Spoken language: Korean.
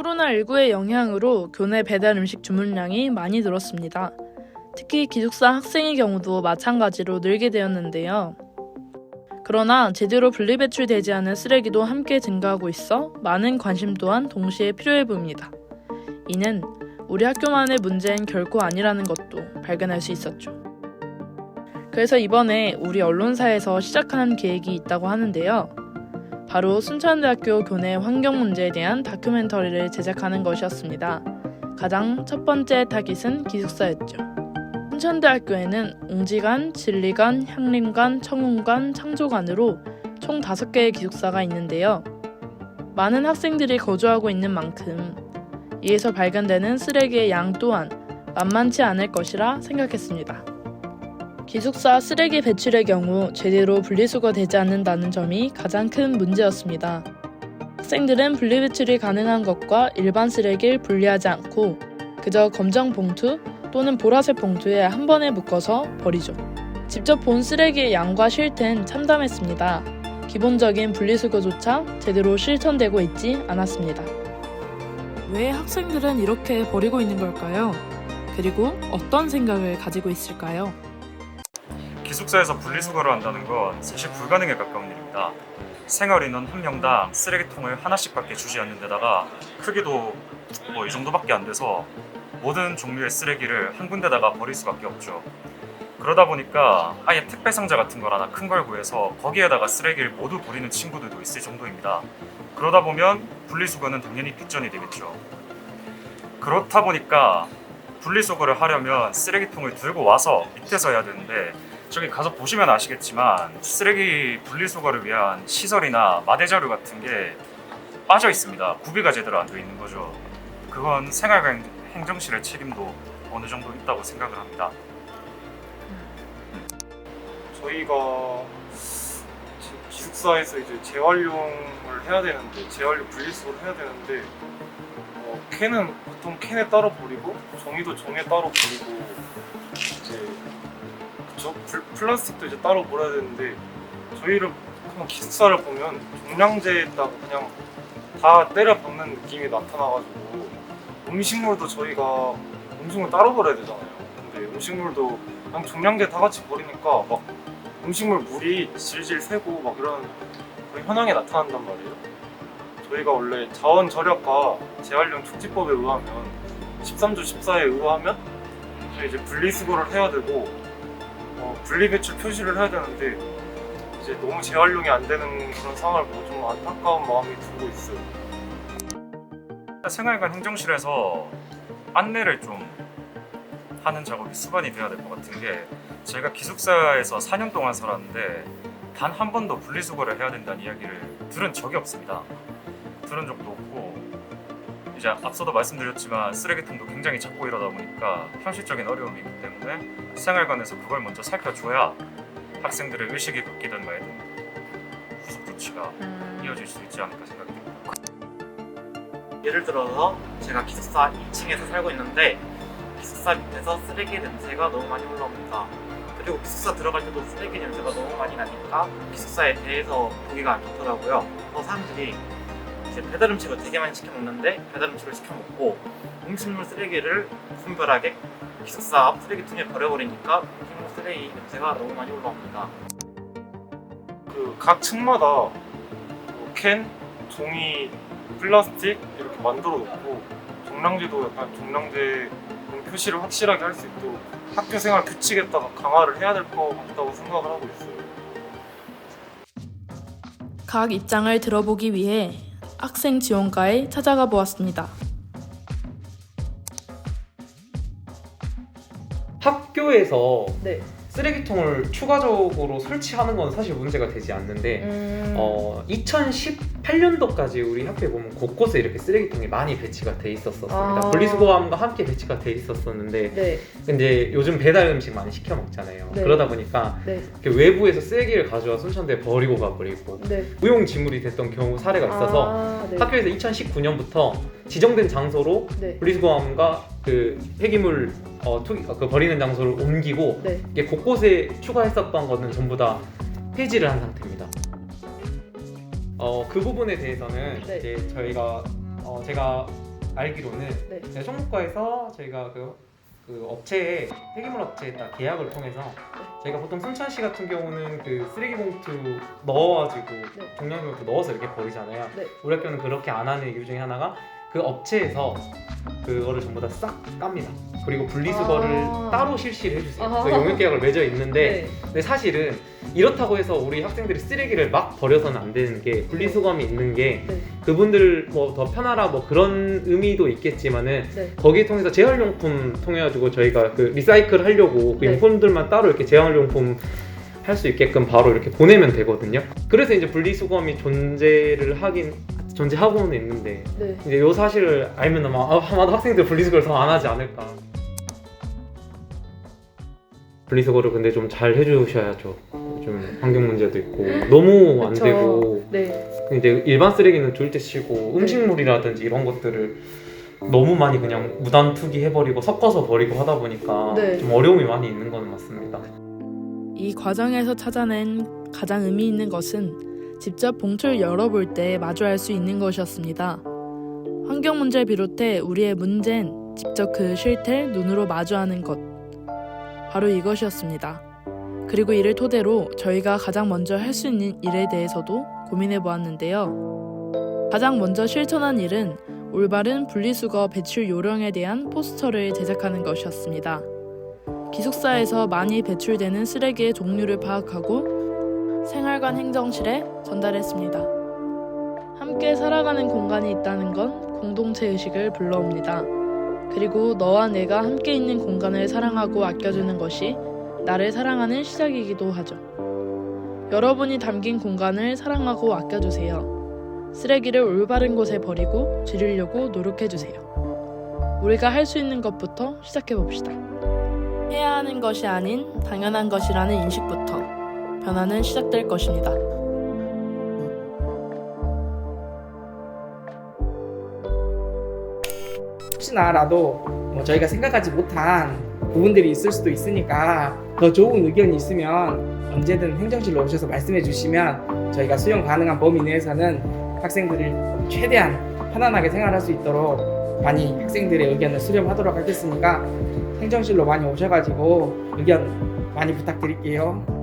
코로나19의 영향으로 교내 배달 음식 주문량이 많이 늘었습니다. 특히 기숙사 학생의 경우도 마찬가지로 늘게 되었는데요. 그러나 제대로 분리배출되지 않은 쓰레기도 함께 증가하고 있어 많은 관심 또한 동시에 필요해 보입니다. 이는 우리 학교만의 문제는 결코 아니라는 것도 발견할 수 있었죠. 그래서 이번에 우리 언론사에서 시작하는 계획이 있다고 하는데요. 바로 순천대학교 교내 환경 문제에 대한 다큐멘터리를 제작하는 것이었습니다. 가장 첫 번째 타깃은 기숙사였죠. 순천대학교에는 옹지관, 진리관, 향림관, 청운관, 창조관으로 총 5개의 기숙사가 있는데요. 많은 학생들이 거주하고 있는 만큼 이에서 발견되는 쓰레기의 양 또한 만만치 않을 것이라 생각했습니다. 기숙사 쓰레기 배출의 경우 제대로 분리수거되지 않는다는 점이 가장 큰 문제였습니다. 학생들은 분리배출이 가능한 것과 일반 쓰레기를 분리하지 않고 그저 검정 봉투 또는 보라색 봉투에 한 번에 묶어서 버리죠. 직접 본 쓰레기의 양과 실태는 참담했습니다. 기본적인 분리수거조차 제대로 실천되고 있지 않았습니다. 왜 학생들은 이렇게 버리고 있는 걸까요? 그리고 어떤 생각을 가지고 있을까요? 기숙사에서 분리수거를 한다는 건 사실 불가능에 가까운 일입니다. 생활인원 한 명당 쓰레기통을 하나씩밖에 주지 않는 데다가 크기도 이 정도밖에 안 돼서 모든 종류의 쓰레기를 한 군데다가 버릴 수밖에 없죠. 그러다 보니까 아예 택배 상자 같은 걸 하나 큰 걸 구해서 거기에다가 쓰레기를 모두 버리는 친구들도 있을 정도입니다. 그러다 보면 분리수거는 당연히 뒷전이 되겠죠. 그렇다 보니까 분리수거를 하려면 쓰레기통을 들고 와서 밑에서 해야 되는데 저기 가서 보시면 아시겠지만 쓰레기 분리수거를 위한 시설이나 마대자루 같은 게 빠져 있습니다. 구비가 제대로 안 되어 있는 거죠. 그건 생활관 행정실의 책임도 어느 정도 있다고 생각을 합니다. 저희가 기숙사에서 이제 재활용을 해야 되는데 재활용 분리수거를 해야 되는데 캔은 보통 캔에 따로 버리고 종이도 종이에 따로 버리고 이제 플라스틱도 이제 따로 버려야 되는데 저희를 그냥 기숙사를 보면 종량제에다가 그냥 다 때려 박는 느낌이 나타나가지고 음식물도 저희가 음식물 따로 버려야 되잖아요. 근데 음식물도 그냥 종량제 다 같이 버리니까 막 음식물 물이 질질 새고 막 이런 그런 현황이 나타난단 말이에요. 저희가 원래 자원절약과 재활용 촉진법에 의하면 13조 14에 의하면 이제 분리수거를 해야 되고 분리배출 표시를 해야 되는데 이제 너무 재활용이 안 되는 그런 상황을 보고 좀 안타까운 마음이 들고 있어요. 생활관 행정실에서 안내를 좀 하는 작업이 수반이 돼야 될 것 같은 게 제가 기숙사에서 4년 동안 살았는데 단 한 번도 분리수거를 해야 된다는 이야기를 들은 적이 없습니다. 들은 적도 없고 이제 앞서도 말씀드렸지만 쓰레기통도 굉장히 작고 이러다 보니까 현실적인 어려움이 있기 때문에 생활관에서 그걸 먼저 살펴줘야 학생들의 의식이 바뀌든 말든 후속 조치가 이어질 수 있지 않을까 생각됩니다. 예를 들어서 제가 기숙사 2층에서 살고 있는데 기숙사 밑에서 쓰레기 냄새가 너무 많이 올라옵니다. 그리고 기숙사 들어갈 때도 쓰레기 냄새가 너무 많이 나니까 기숙사에 대해서 보기가 안 좋더라고요. 사람들이 이제 배달 음식을 되게 많이 시켜 먹는데 배달 음식을 시켜 먹고 음식물 쓰레기를 분별하게 기숙사 앞 쓰레기통에 버려버리니까 음식물 쓰레기 냄새가 너무 많이 올라옵니다. 각 층마다 캔, 종이, 플라스틱 이렇게 만들어 놓고 종량제도 약간 종량제 표시를 확실하게 할 수 있도록 학교생활 규칙에다가 강화를 해야 될 것 같다고 생각을 하고 있어요. 각 입장을 들어보기 위해 학생 지원과에 찾아가 보았습니다. 학교에서 네. 쓰레기통을 추가적으로 설치하는 건 사실 문제가 되지 않는데 2018년도까지 우리 학교에 보면 곳곳에 이렇게 쓰레기통이 많이 배치가 돼 있었습니다. 분리수거함과 함께 배치가 돼 있었었는데 네. 근데 요즘 배달 음식 많이 시켜 먹잖아요. 네. 그러다 보니까 네. 이렇게 외부에서 쓰레기를 가져와 순천대에 버리고 가버리고 네. 무용지물이 됐던 경우 사례가 있어서 네. 학교에서 2019년부터 지정된 장소로 네. 분리수거함과 그 폐기물 그 버리는 장소를 옮기고 네. 이게 곳곳에 추가했었던 거는 전부 다 폐지를 한 상태입니다. 그 부분에 대해서는 네. 이제 저희가 제가 알기로는 네. 저희 총무과에서 저희가 그 업체에 폐기물 업체에다 계약을 통해서 저희가 보통 순천시 같은 경우는 그 쓰레기 봉투 넣어가지고 종량봉투 넣어서 이렇게 버리잖아요. 네. 우리 학교는 그렇게 안 하는 이유 중에 하나가 그 업체에서 그거를 전부 다 싹 깝니다. 그리고 분리수거를 아. 따로 실시를 해주세요. 아하. 그 용역계약을 맺어 있는데 네. 근데 사실은 이렇다고 해서 우리 학생들이 쓰레기를 막 버려서는 안 되는 게 분리수거함이 있는 게 네. 그분들 뭐 더 편하라 뭐 그런 의미도 있겠지만은 네. 거기에 통해서 재활용품 통해 가지고 저희가 그 리사이클 하려고 그 네. 인폼들만 따로 이렇게 재활용품 할 수 있게끔 바로 이렇게 보내면 되거든요. 그래서 이제 분리수거함이 존재하고는 있는데 네. 이제 요 사실을 알면 아마도 학생들 분리수거를 더 안 하지 않을까. 분리수거를 근데 좀 잘 해주셔야죠. 좀 환경 문제도 있고 너무 안 그쵸. 되고 네. 이제 일반 쓰레기는 둘 때 치고 음식물이라든지 이런 것들을 너무 많이 그냥 무단 투기해버리고 섞어서 버리고 하다 보니까 네. 좀 어려움이 많이 있는 건 맞습니다. 이 과정에서 찾아낸 가장 의미 있는 것은 직접 봉투를 열어볼 때 마주할 수 있는 것이었습니다. 환경 문제를 비롯해 우리의 문제는 직접 그 실태를 눈으로 마주하는 것. 바로 이것이었습니다. 그리고 이를 토대로 저희가 가장 먼저 할 수 있는 일에 대해서도 고민해 보았는데요. 가장 먼저 실천한 일은 올바른 분리수거 배출 요령에 대한 포스터를 제작하는 것이었습니다. 기숙사에서 많이 배출되는 쓰레기의 종류를 파악하고 생활관 행정실에 전달했습니다. 함께 살아가는 공간이 있다는 건 공동체 의식을 불러옵니다. 그리고 너와 내가 함께 있는 공간을 사랑하고 아껴주는 것이 나를 사랑하는 시작이기도 하죠. 여러분이 담긴 공간을 사랑하고 아껴주세요. 쓰레기를 올바른 곳에 버리고 줄이려고 노력해주세요. 우리가 할 수 있는 것부터 시작해봅시다. 해야 하는 것이 아닌 당연한 것이라는 인식부터 변화는 시작될 것입니다. 혹시나라도 뭐 저희가 생각하지 못한 부분들이 있을 수도 있으니까 더 좋은 의견이 있으면 언제든 행정실로 오셔서 말씀해 주시면 저희가 수용 가능한 범위 내에서는 학생들을 최대한 편안하게 생활할 수 있도록 많이 학생들의 의견을 수렴하도록 하겠으니까 행정실로 많이 오셔가지고 의견 많이 부탁드릴게요.